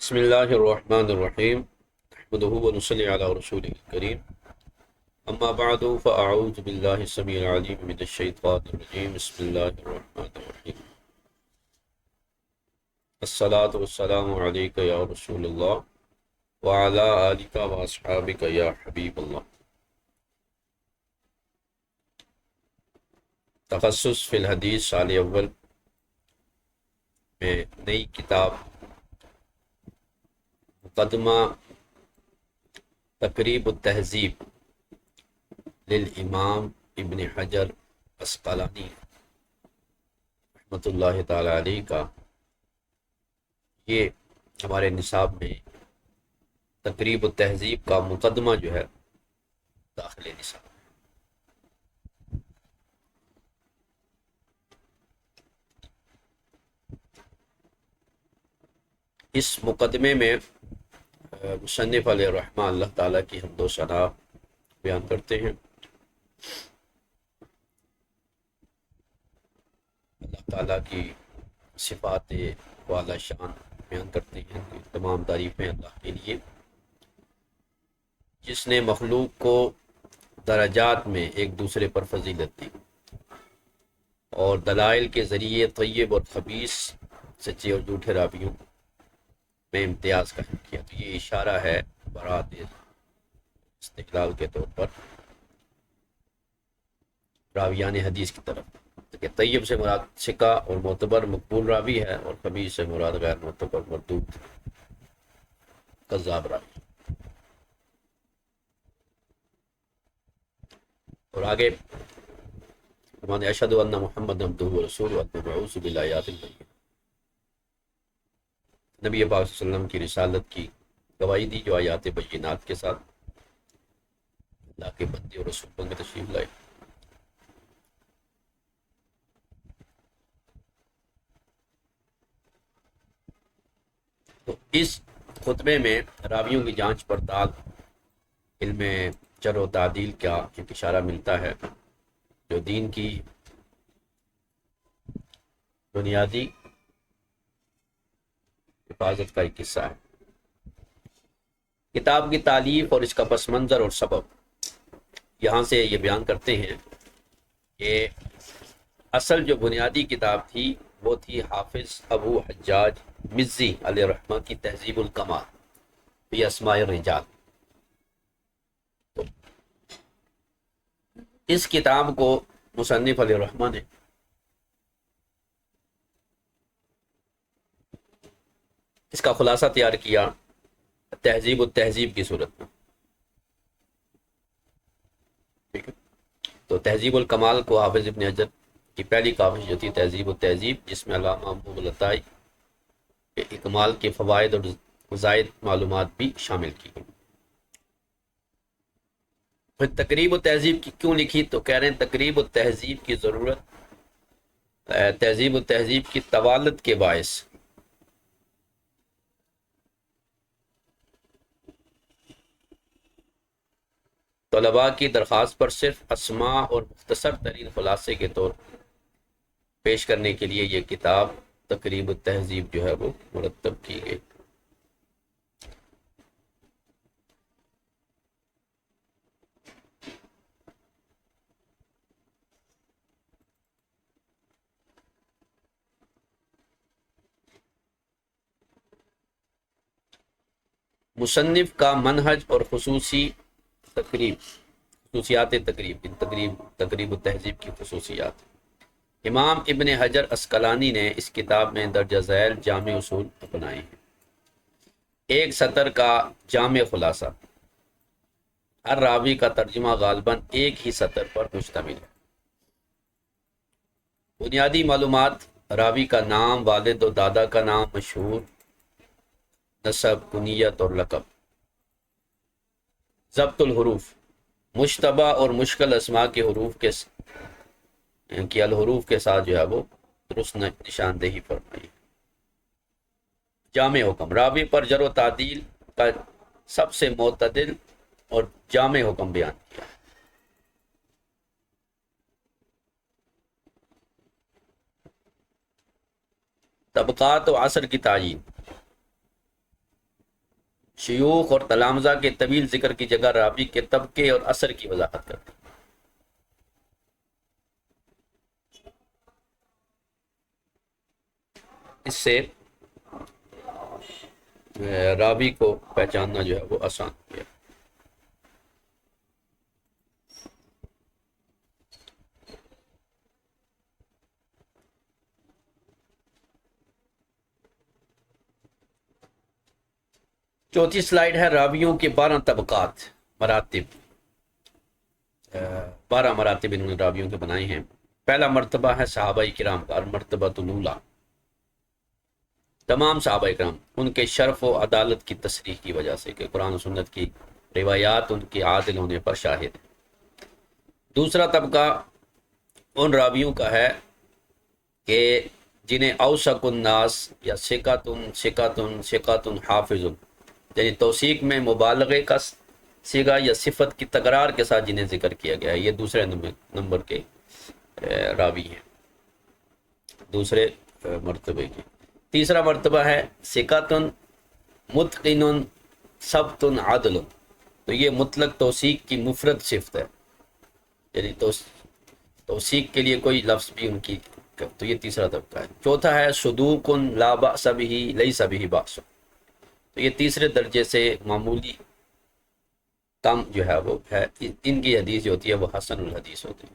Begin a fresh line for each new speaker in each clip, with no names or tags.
بسم اللہ الرحمن الرحیم نحمده ونصلی علی رسوله الکریم اما بعد فاعوذ باللہ السمیع العلیم من الشیطان الرجیم بسم اللہ الرحمن الرحیم الصلاة والسلام علیک یا رسول اللہ وعلی آلک واصحابک یا حبیب اللہ۔ تخصص فی الحدیث سال اول میں نئی کتاب مقدمہ تقریب التہذیب للامام ابن حجر عسقلانی رحمۃ اللہ تعالی علیہ کا یہ ہمارے نصاب میں تقریب التہذیب کا مقدمہ جو ہے داخل نصاب۔ اس مقدمے میں مصنف علیہ الرحمہ اللہ تعالیٰ کی حمد و ثنا بیان کرتے ہیں، اللہ تعالیٰ کی صفات والا شان بیان کرتے ہیں کہ تمام تعریفیں اللہ کے لیے، جس نے مخلوق کو درجات میں ایک دوسرے پر فضیلت دی اور دلائل کے ذریعے طیب اور خبیث، سچے اور جھوٹے راویوں میں امتیاز قائم کیا۔ تو یہ اشارہ ہے برات استقلال کے طور پر راویان حدیث کی طرف کہ طیب سے مراد ثقہ اور معتبر مقبول راوی ہے، اور خبیث سے مراد غیر معتبر مردود کذاب راوی۔ اور آگے فرماتے ہیں اشہد ان محمد عبدہ ورسولہ المبعوث بالآیات البینات، نبی پاک صلی اللہ علیہ وسلم کی رسالت کی گواہی دی جو آیات بینات کے ساتھ اللہ کے بندے اور رسول بن کے تشریف لائے۔ تو اس خطبے میں راویوں کی جانچ پڑتال، علم جرح و تعدیل کا ایک اشارہ ملتا ہے جو دین کی بنیادی حفاظت کا ایک حصہ ہے۔ کتاب کی تالیف اور اس کا پس منظر اور سبب یہاں سے یہ بیان کرتے ہیں کہ اصل جو بنیادی کتاب تھی وہ تھی حافظ ابو حجاج مزی علیہ الرحمہ کی تہذیب الکمال فی اسماء الرجال۔ تو اس کتاب کو مصنف علیہ الرحمہ نے اس کا خلاصہ تیار کیا تہذیب التہذیب کی صورت میں، ٹھیک ہے۔ تو تہذیب الکمال کو حافظ ابن حجر کی پہلی کاوش جو تھی تہذیب التہذیب، جس میں علامہ مغلطائی کے اکمال کے فوائد اور زائد معلومات بھی شامل کی گئی۔ پھر تقریب التہذیب کی کیوں لکھی؟ تو کہہ رہے ہیں تقریب التہذیب کی ضرورت تہذیب التہذیب کی طوالت کے باعث طلباء کی درخواست پر صرف اسماء اور مختصر ترین خلاصے کے طور پیش کرنے کے لیے یہ کتاب تقریب التہذیب جو ہے وہ مرتب کی گئی۔ مصنف کا منہج اور خصوصیات تقریب التہذیب کی خصوصیات۔ امام ابن حجر عسقلانی نے اس کتاب میں درجہ ذیل جامع اصول اپنائے ہیں۔ ایک سطر کا جامع خلاصہ، ہر راوی کا ترجمہ غالباً ایک ہی سطر پر مشتمل ہے۔ بنیادی معلومات، راوی کا نام، والد و دادا کا نام، مشہور نسب، کنیت اور لقب۔ ضبط الحروف، مشتبہ اور مشکل اسماء کے الحروف کے ساتھ جو ہے وہ درست نشاندہی فرمائی۔ جامع حکم، راوی پر جرح و تعدیل کا سب سے معتدل اور جامع حکم بیان کیا۔ طبقات و عصر کی تعیین، شیوخ اور تلامذہ کے طویل ذکر کی جگہ راوی کے طبقے اور اثر کی وضاحت کرتی ہے۔ اس سے راوی کو پہچاننا جو ہے وہ آسان ہو گیا۔ چوتھی سلائیڈ ہے راویوں کے 12 طبقات، مراتب۔ 12 مراتب انہوں نے راویوں کے بنائے ہیں۔ پہلا مرتبہ ہے صحابہ کرام کا، المرتبہ الاولیٰ، تمام صحابہ کرام ان کے شرف و عدالت کی تصریح کی وجہ سے کہ قرآن و سنت کی روایات ان کے عادل ہونے پر شاہد ہیں۔ دوسرا طبقہ ان راویوں کا ہے کہ جنہیں اوثق الناس یا ثقۃ حافظ، یعنی توثیق میں مبالغے کا صیغہ یا صفت کی تکرار کے ساتھ جنہیں ذکر کیا گیا ہے، یہ دوسرے نمبر کے راوی ہیں، دوسرے مرتبے کے۔ تیسرا مرتبہ ہے ثقۃ متقن ثبت عدل، تو یہ مطلق توثیق کی مفرد صفت ہے، یعنی توثیق کے لیے کوئی لفظ بھی ان کی، تو یہ تیسرا طبقہ ہے۔ چوتھا ہے صدوق لا بأس به لیس به بأس، تو یہ تیسرے درجے سے معمولی کم جو ہے وہ ہے، ان کی حدیث جو ہوتی ہے وہ حسن الحدیث ہوتی ہے۔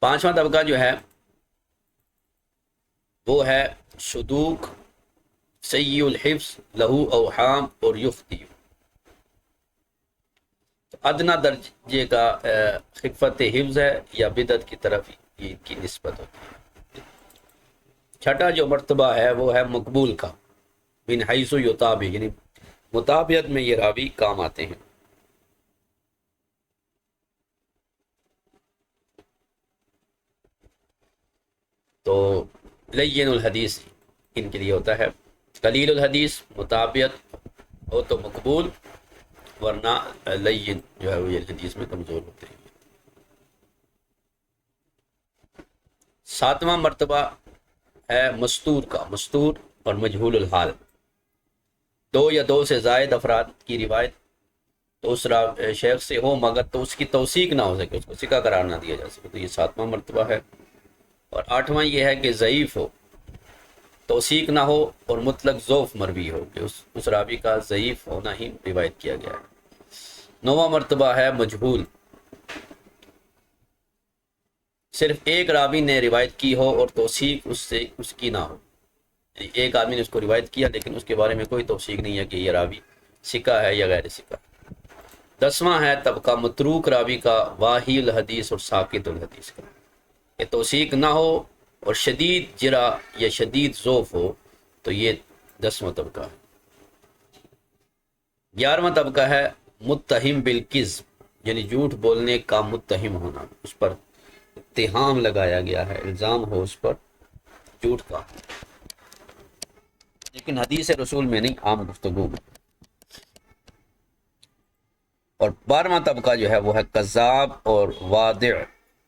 پانچواں طبقہ جو ہے وہ ہے صدوق سیء الحفظ لہو اوہام اور یخطئ، ادنا درجے کا خفت حفظ ہے یا بدعت کی طرف کی نسبت ہوتی ہے۔ چھٹا جو مرتبہ ہے وہ ہے مقبول کا، بن حیث یطابع، یعنی مطابعت میں یہ راوی کام آتے ہیں۔ تو لین الحدیث ان کے لیے ہوتا ہے، قلیل الحدیث مطابعت ہو تو مقبول، ورنہ لین جو ہے وہ یہ حدیث میں کمزور ہوتے ہیں۔ ساتواں مرتبہ ہے مستور کا، مستور اور مجہول الحال، دو یا دو سے زائد افراد کی روایت تو اس شیخ سے ہو مگر تو اس کی توثیق نہ ہو سکے، اس کو ثقہ قرار نہ دیا جا سکے، تو یہ ساتواں مرتبہ ہے۔ اور آٹھواں یہ ہے کہ ضعیف ہو، توثیق نہ ہو اور مطلق ضعف مروی ہو، کہ اس راوی کا ضعیف ہونا ہی روایت کیا گیا ہے۔ نواں مرتبہ ہے مجہول، صرف ایک راوی نے روایت کی ہو اور توثیق اس کی نہ ہو، یعنی ایک آدمی نے اس کو روایت کیا لیکن اس کے بارے میں کوئی توثیق نہیں ہے کہ یہ راوی ثقہ ہے یا غیر ثقہ۔ دسواں ہے طبقہ متروک راوی کا، واہی الحدیث اور ساقط الحدیث کا، کہ توثیق نہ ہو اور شدید جرح یا شدید ضعف ہو، تو یہ 10واں طبقہ ہے۔ 11واں طبقہ ہے متہم بالکذب، یعنی جھوٹ بولنے کا متہم ہونا، اس پر اتہام لگایا گیا ہے، الزام ہو اس پر جھوٹ کا، لیکن حدیث رسول میں نہیں، عام گفتگو میں۔ اور 12واں طبقہ جو ہے وہ ہے کذاب اور وادع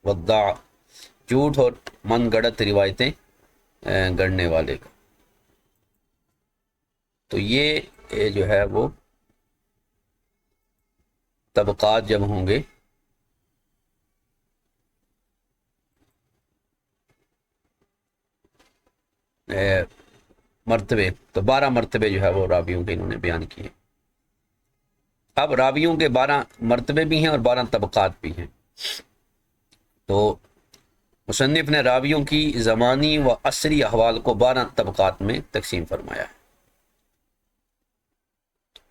وضاع، جھوٹ اور من گڑت روایتیں گڑنے والے کا۔ تو یہ جو ہے وہ طبقات جب ہوں گے مرتبے، تو 12 مرتبے جو ہے وہ راویوں کے انہوں نے بیان کیے۔ اب راویوں کے 12 مرتبے بھی ہیں اور 12 طبقات بھی ہیں۔ تو مصنف نے راویوں کی زمانی و عصری احوال کو 12 طبقات میں تقسیم فرمایا ہے۔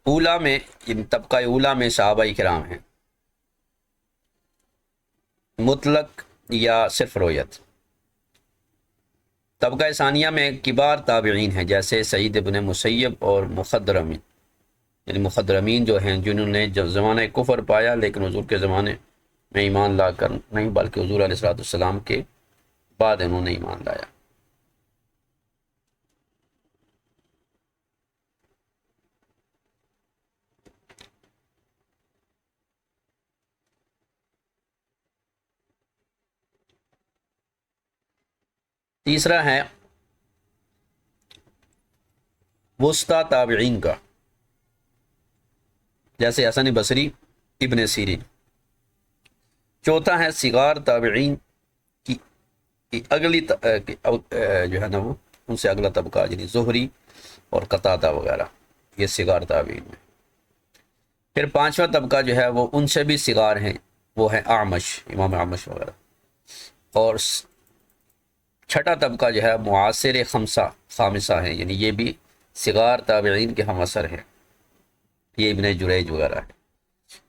اولا میں، یعنی طبقہ اولا میں صحابہ کرام ہیں، مطلق یا صرف رویت۔ طبقہ ثانیہ میں کبار تابعین ہیں، جیسے سعید ابن مسیب اور مخدرمین، یعنی مخدرمین جو ہیں جنہوں نے جب زمانہ کفر پایا لیکن حضور کے زمانے میں ایمان لا کر نہیں، بلکہ حضور علیہ السلام کے بعد انہوں نے ایمان لایا۔ تیسرا ہے وسطی تابعین کا، جیسے حسن بصری، ابن سیرین۔ چوتھا ہے صغار تابعین کی اگلی جو ہے نا وہ ان سے اگلا طبقہ، یعنی زہری اور قتادہ وغیرہ، یہ صغار تابعین میں۔ پھر پانچواں طبقہ جو ہے وہ ان سے بھی صغار ہیں، وہ ہے اعمش، امام اعمش وغیرہ۔ اور چھٹا طبقہ جو ہے معاصر خامسہ ہیں، یعنی یہ بھی صغار تابعین کے ہم اثر ہیں، یہ ابن جریج وغیرہ ہے۔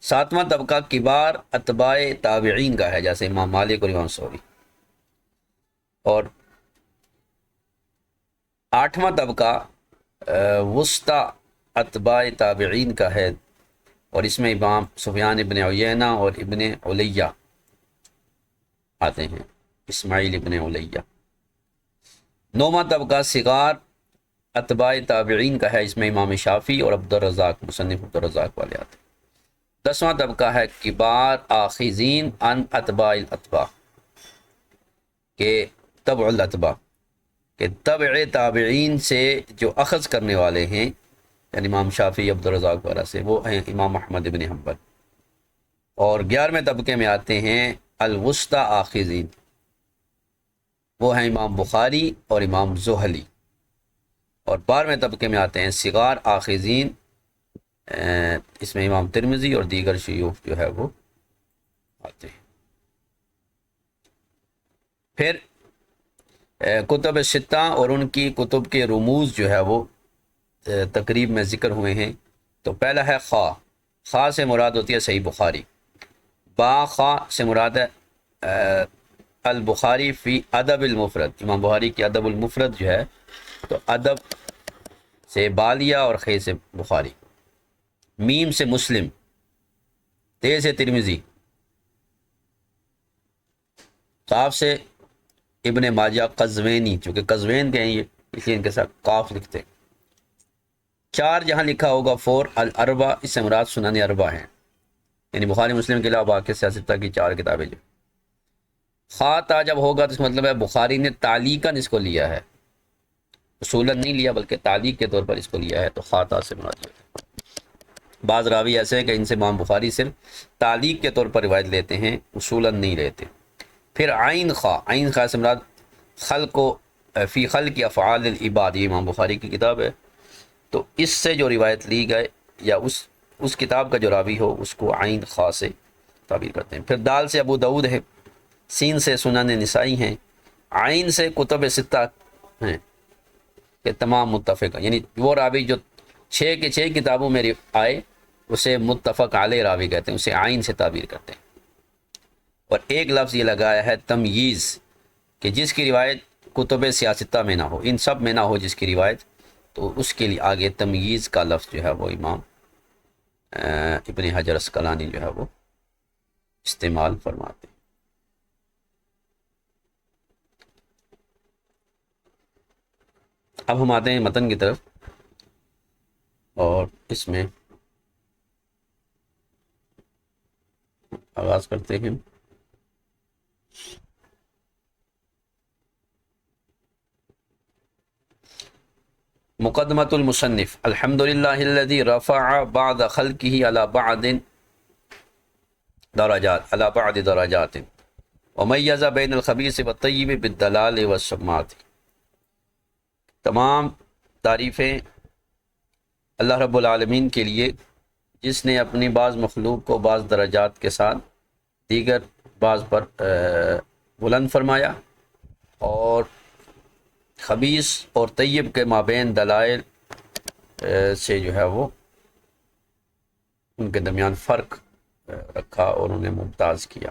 ساتواں طبقہ کبار اتباع تابعین کا ہے، جیسے امام مالک اور امام ثوری۔ اور آٹھواں طبقہ وسطی اتباع تابعین کا ہے، اور اس میں امام سفیان ابن عیینہ اور ابن علیہ آتے ہیں، اسماعیل ابن علیہ۔ نوواں طبقہ صغار اتباع تابعین کا ہے، اس میں امام شافعی اور عبدالرزاق، مصنف عبدالرزاق والے آتے ہیں۔ دسواں طبقہ ہے کبار آخذین عن اتباع الاتباع، کہ تبع الاتباع، کہ تبع تابعین سے جو اخذ کرنے والے ہیں، یعنی امام شافعی، عبدالرزاق وغیرہ سے، وہ ہیں امام احمد ابن حنبل۔ اور 11ویں طبقے میں آتے ہیں الوسطی آخذین، وہ ہیں امام بخاری اور امام زہلی۔ اور 12ویں طبقے میں آتے ہیں صغار آخذین، اس میں امام ترمذی اور دیگر شیوخ جو ہے وہ آتے ہیں۔ پھر کتب ستہ اور ان کی کتب کے رموز جو ہے وہ تقریب میں ذکر ہوئے ہیں۔ تو پہلا ہے خا، خا سے مراد ہوتی ہے صحیح بخاری۔ با خا سے مراد ہے البخاری فی ادب المفرد، امام بخاری کی ادب المفرد جو ہے، تو ادب سے بالیا اور خے سے بخاری۔ میم سے مسلم، تے سے ترمذی، قاف سے ابن ماجہ قزوینی، چونکہ قزوین کے ہیں یہ اس لیے ان کے ساتھ قاف لکھتے ہیں۔ 4 جہاں لکھا ہوگا فور الاربع، اس سے مراد سنن اربع ہیں، یعنی بخاری مسلم کے علاوہ باقی سیاستہ کی 4 کتابیں۔ جو خاتا جب ہوگا تو اس مطلب ہے بخاری نے تعلیقاً اس کو لیا ہے، اصولاً نہیں لیا بلکہ تعلیق کے طور پر اس کو لیا ہے، تو خاتا سے مراد ہے۔ بعض راوی ایسے ہیں کہ ان سے امام بخاری صرف تعلیق کے طور پر روایت لیتے ہیں، اصولاً نہیں لیتے۔ پھر عین خا، عین خا سے مراد خلق و فی خلق افعال العباد، یہ امام بخاری کی کتاب ہے، تو اس سے جو روایت لی گئے یا اس کتاب کا جو راوی ہو اس کو عین خا سے تعبیر کرتے ہیں۔ پھر دال سے ابو داؤد ہے، سین سے سنن نسائی ہیں، عین سے کتب ستہ ہیں کہ تمام متفق، یعنی وہ راوی جو 6 کے 6 کتابوں میں آئے اسے متفق علیہ راوی کہتے ہیں، اسے عین سے تعبیر کرتے ہیں۔ اور ایک لفظ یہ لگایا ہے تمییز، کہ جس کی روایت کتب سیاستہ میں نہ ہو، ان سب میں نہ ہو جس کی روایت، تو اس کے لیے آگے تمییز کا لفظ جو ہے وہ امام ابن حجر اسقلانی جو ہے وہ استعمال فرماتے ہیں۔ اب ہم آتے ہیں متن کی طرف، اور اس میں آغاز کرتے ہیں۔ مقدمۃ المصنف، الحمدللہ الذی رفع بعد خلقہ علی بعد درجات ومیز بین الخبیث والطیب بالدلال والسمات۔ تمام تعریفیں اللہ رب العالمین کے لیے، جس نے اپنی بعض مخلوق کو بعض درجات کے ساتھ دیگر بعض پر بلند فرمایا، اور خبیث اور طیب کے مابین دلائل سے جو ہے وہ ان کے درمیان فرق رکھا اور انہیں ممتاز کیا۔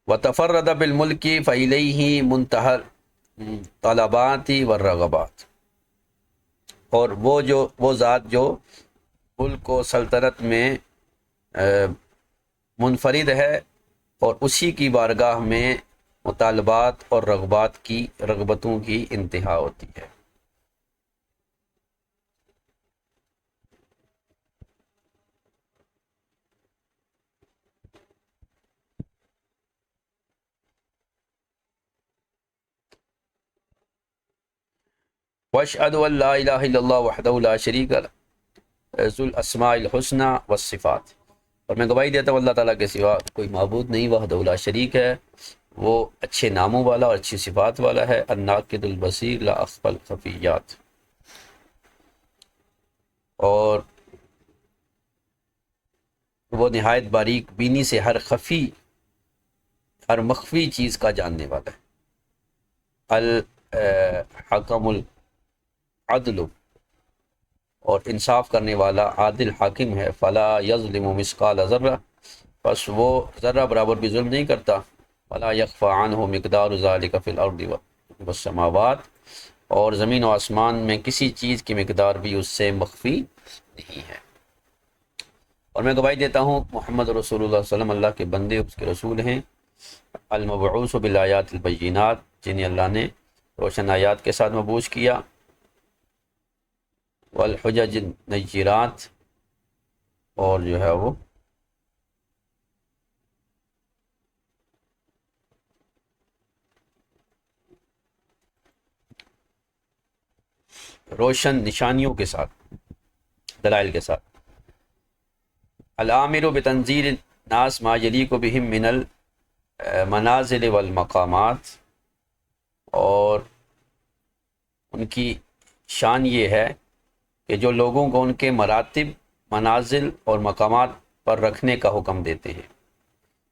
وَتَفَرَّدَ بِالْمُلْكِ فَإِلَيْهِ مُنْتَهَى الطَّلَبَاتِ وَالرَّغَبَاتِ، اور وہ ذات جو ملک و سلطنت میں منفرد ہے، اور اسی کی بارگاہ میں مطالبات اور رغبتوں کی انتہا ہوتی ہے۔ واشهد ان لا الہ الا اللہ وحدہ لا شریک لہ ذو الاسماء الحسنى والصفات، اور میں گواہی دیتا ہوں اللہ تعالیٰ کے سوا کوئی معبود نہیں، وحدہ لا شریک ہے، وہ اچھے ناموں والا اور اچھی صفات والا ہے، الناقد البصیر لا اخفى الخفیات، اور وہ نہایت باریک بینی سے ہر مخفی چیز کا جاننے والا ہے، الحکم العدل، اور انصاف کرنے والا عادل حاکم ہے، فلا یظلم مثقال ذرہ، پس وہ ذرہ برابر بھی ظلم نہیں کرتا، ولا یخفی عنہ مقدار ذلک فی الارض والسماوات، اور زمین و آسمان میں کسی چیز کی مقدار بھی اس سے مخفی نہیں ہے، اور میں گواہی دیتا ہوں محمد رسول اللہ صلی اللہ علیہ وسلم اللہ کے بندے اس کے رسول ہیں، المبعوث بالآیات البینات، جنہیں اللہ نے روشن آیات کے ساتھ مبعوث کیا، والحجج النیرات، اور جو ہے وہ روشن نشانیوں کے ساتھ، دلائل کے ساتھ، العامر بتنزیل الناس ما یلیق بہم من المنازل والمقامات، اور ان کی شان یہ ہے کہ جو لوگوں کو ان کے مراتب، منازل اور مقامات پر رکھنے کا حکم دیتے ہیں،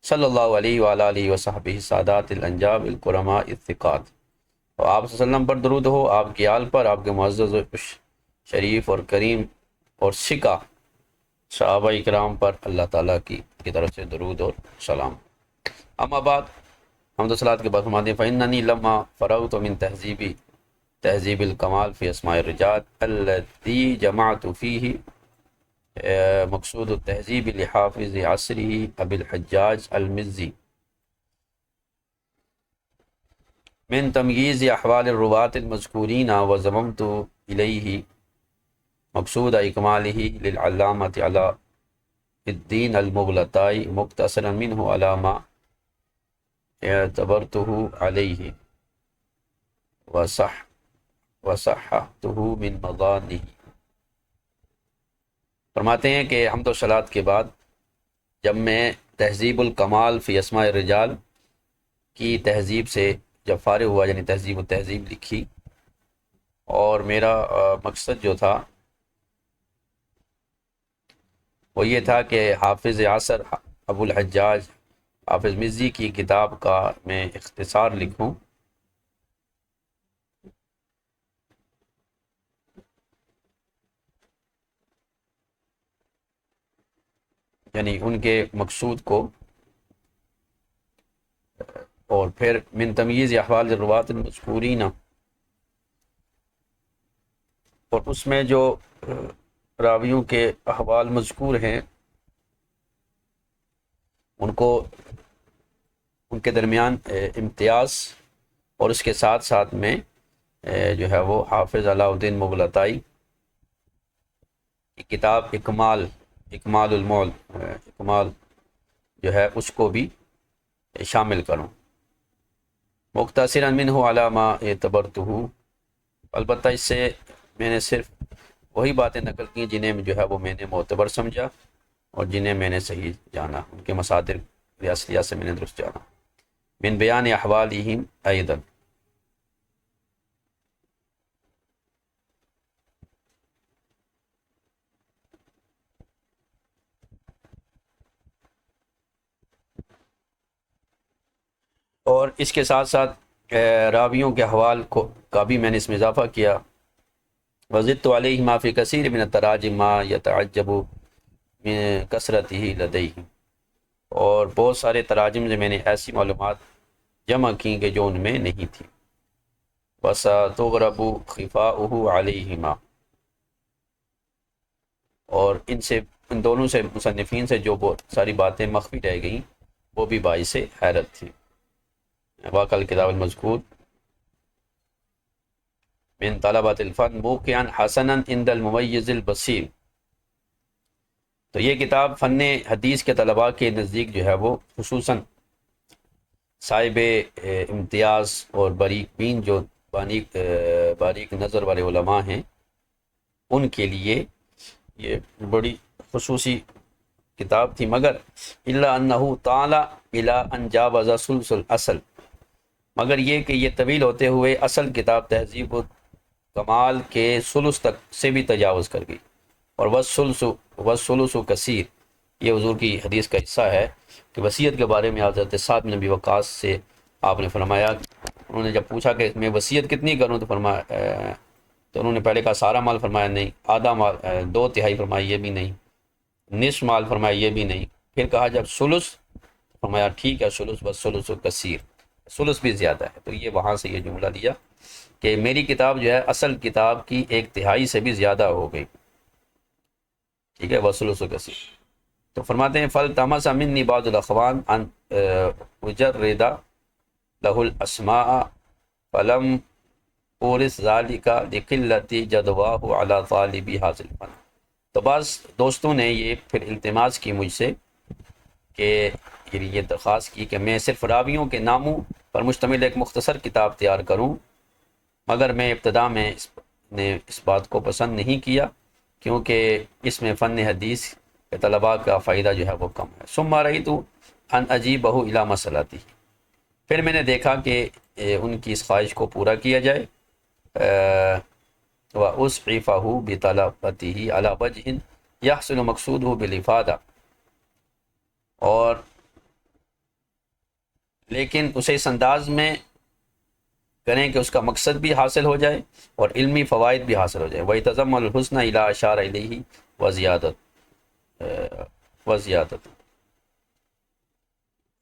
صلی اللہ علیہ وآلہ آلہ وصحبہ سادات الانجاب الکرماء الثقات، اور آپ صلی اللہ علیہ وسلم پر درود ہو، آپ کی آل پر، آپ کے معزز و شریف اور کریم اور ثقہ صحابہ اکرام پر اللہ تعالیٰ کی طرف سے درود اور سلام۔ اما بعد، حمد و صلاۃ کے بعد فرماتے ہیں فإننی لما فرغت من تہذیب الکمال فی اسماء الرجال الذی جمعت فیہ مقصود التہذیب لحافظ عصرہ ابی الحجاج المزی من تمییز احوال الرواة المذکورین وضممت الیہ مقصود اکمالہ للعلامۃ علاء الدین المغلطائی مختصرا منہ علی ما اعتبرتہ علیہ وصححتہ من مضانہ۔ فرماتے ہیں کہ حمد و صلاۃ کے بعد جب میں تہذیب الکمال فی اسماء الرجال کی تہذیب سے جب فارغ ہوا، یعنی تہذیب و تہذیب لکھی، اور میرا مقصد جو تھا وہ یہ تھا کہ حافظ عصر ابو الحجاج حافظ مزی کی کتاب کا میں اختصار لکھوں، یعنی ان کے مقصود کو، اور پھر من تمییز احوال الرواة المذکورین، اور اس میں جو راویوں کے احوال مذکور ہیں ان کو، ان کے درمیان امتیاز، اور اس کے ساتھ ساتھ میں جو ہے وہ حافظ علاء الدین مغلطائی کی کتاب اکمال المول، اکمال جو ہے اس کو بھی شامل کروں، مختصرا منہ علی ما اعتبرتہ، البتہ اس سے میں نے صرف وہی باتیں نقل کی جنہیں جو ہے وہ میں نے معتبر سمجھا اور جنہیں میں نے صحیح جانا، ان کے مصادر ریاستیہ سے میں نے درست جانا، من بیان احوالہم ایضا، اور اس کے ساتھ ساتھ راویوں کے احوال کا بھی میں نے اس میں اضافہ کیا، وزدت علیہ ما فی کثیر من التراجم ما یتعجب من کثرتہ لدیہ، اور بہت سارے تراجم سے میں نے ایسی معلومات جمع کی کہ جو ان میں نہیں تھی، وستغرب خفاؤہ علیہما، اور ان دونوں سے مصنفین سے جو بہت ساری باتیں مخفی رہ گئیں وہ بھی باعث حیرت تھی۔ واقع الکتاب المذکور من طلبۃ الفن موقعا حسنا عند الممیز البصیر، تو یہ کتاب فن حدیث کے طلباء کے نزدیک جو ہے وہ خصوصاً صاحب امتیاز اور بریک بین جو باریک نظر والے علماء ہیں ان کے لیے یہ بڑی خصوصی کتاب تھی، مگر الا انہ تعالی الی ان جاوز ثلث الاصل، مگر یہ کہ یہ طویل ہوتے ہوئے اصل کتاب تہذیب و کمال کے ثلث تک سے بھی تجاوز کر گئی، اور والثلث کثیر، یہ حضور کی حدیث کا حصہ ہے کہ وصیت کے بارے میں حضرت سعد بن ابی وقاص سے آپ نے فرمایا، انہوں نے جب پوچھا کہ میں وصیت کتنی کروں تو فرمایا، تو انہوں نے پہلے کہا سارا مال، فرمایا نہیں، آدھا مال، 2/3 فرمایا یہ بھی نہیں، نصف مال فرمایا یہ بھی نہیں، پھر کہا جب ثلث، فرمایا ٹھیک ہے ثلث والثلث کثیر، ثلث بھی زیادہ ہے۔ تو یہ وہاں سے یہ جملہ لیا کہ میری کتاب جو ہے اصل کتاب کی 1/3 سے بھی زیادہ ہو گئی، ٹھیک ہے، والثلث کثیر۔ تو فرماتے ہیں فَالْتَمَسَ مِنِّي بَعْضُ الْأَخْوَانِ أَنْ أُجَرِّدَ لَهُ الْأَسْمَاءَ فَلَمْ أُورِثْ ذَلِكَ لِقِلَّةِ جَدْوَاهُ عَلَى طَالِبِ هَذَا الْفَنِّ۔ تو بعض دوستوں نے یہ پھر التماس کی مجھ سے کہ یہ درخواست کی کہ میں صرف راویوں کے ناموں پر مشتمل ایک مختصر کتاب تیار کروں، مگر میں ابتدا میں اس بات کو پسند نہیں کیا کیونکہ اس میں فن حدیث کے طلباء کا فائدہ جو ہے وہ کم ہے۔ ثم رأیت ان اجیبہ الی مسئلتہ، پھر میں نے دیکھا کہ ان کی اس خواہش کو پورا کیا جائے، وَأُسْعِفَهُ بِطَلَبَتِهِ عَلَى وَجْهٍ يَحْصُلُ مَقْصُودُهُ بِالْإِفَادَةِ، اور لیکن اسے اس انداز میں کریں کہ اس کا مقصد بھی حاصل ہو جائے اور علمی فوائد بھی حاصل ہو جائے، وَيَتَضَمَّنُ الْحُسْنَ إِلَىٰ أَشَارَ إِلَيْهِ وزیادت،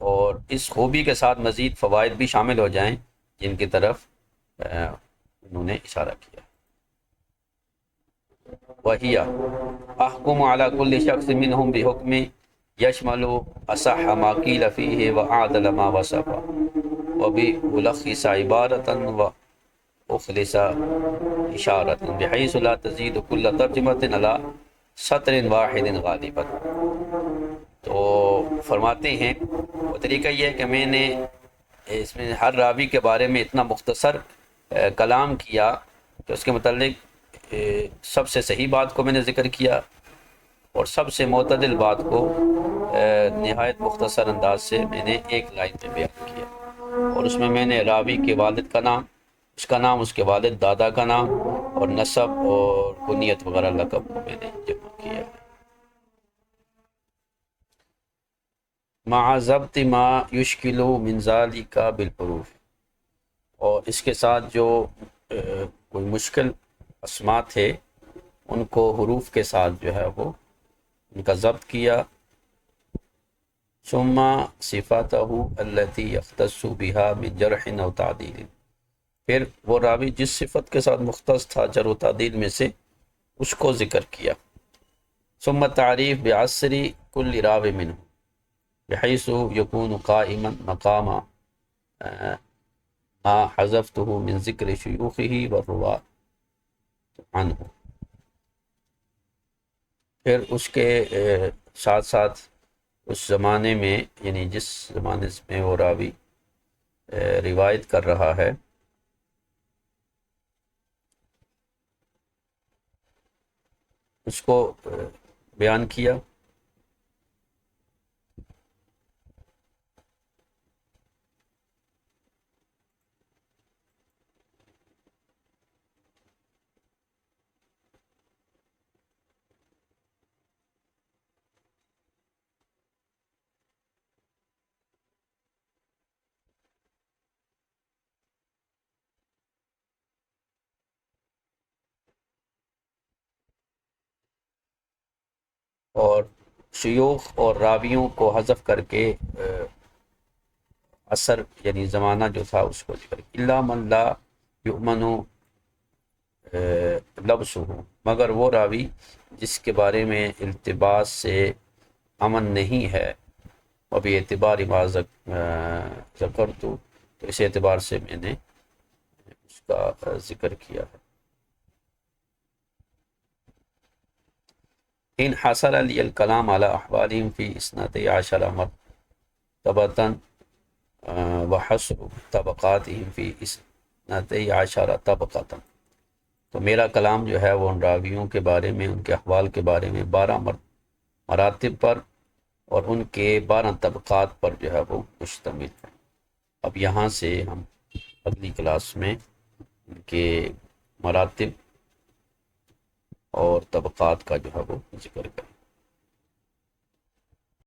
اور اس خوبی کے ساتھ مزید فوائد بھی شامل ہو جائیں جن کی طرف انہوں نے اشارہ کیا۔ وَهِيَ أَحْكُمُ عَلَى كُلِّ شَخْصٍ مِّنْهُمْ بِحُكْمٍ يَشْمَلُ أَصَحَّ مَا قِيلَ فِيهِ وَأَعْدَلَ مَا وَصَفَ وَبِأُلَخِّصَ عِبَارَةً وَأُخْلِصَ إِشَارَةً بِحَيْثُ لَا تَزِيدُ كُلَّ تَرْجُمَةٍ عَلَى سطر واحد غالباً۔ تو فرماتے ہیں وہ طریقہ یہ ہے کہ میں نے اس میں ہر راوی کے بارے میں اتنا مختصر کلام کیا کہ اس کے متعلق سب سے صحیح بات کو میں نے ذکر کیا اور سب سے معتدل بات کو نہایت مختصر انداز سے میں نے ایک لائن میں بیان کیا، اور اس میں نے راوی کے والد کا نام، اس کا نام، اس کے والد دادا کا نام اور نسب اور کنیت وغیرہ لقب کو میں نے جمع کیا۔ مع ضبط ما یشکل من ذلک بالحروف، اور اس کے ساتھ جو کوئی مشکل اسماء تھے ان کو حروف کے ساتھ جو ہے وہ ان کا ضبط کیا۔ ثم صفاتہ التي يختص بها من جرح او تعدیل، پھر وہ راوی جس صفت کے ساتھ مختص تھا جرح و تعدیل میں سے اس کو ذکر کیا۔ ثم تعریف بعصر کل راو منہ بحیث یکون قائما مقام ما حذفته من ذکر شیوخہ والرواة عنہ، پھر اس کے ساتھ ساتھ اس زمانے میں، یعنی جس زمانے میں وہ راوی روایت کر رہا ہے اس کو بیان کیا۔ اور شیوخ اور راویوں کو حذف کر کے اثر یعنی زمانہ جو تھا اس کو ذکر کیا۔ الا من لا یؤمن لبسہ، مگر وہ راوی جس کے بارے میں التباس سے امن نہیں ہے، وبی اعتبار ما ذکرت، تو اس اعتبار سے میں نے اس کا ذکر کیا ہے۔ ان حصل لی الکلام علی احوالہم فی اثنتی عشر مرتبۃ وحصر طبقاتہم فی اثنتئی عشرہ طبقۃ، تو میرا کلام جو ہے وہ ان راویوں کے بارے میں، ان کے احوال کے بارے میں 12 مراتب پر اور ان کے 12 طبقات پر جو ہے وہ مشتمل ہے۔ اب یہاں سے ہم اگلی کلاس میں ان کے مراتب اور طبقات کا جو ہے وہ ذکر کریں۔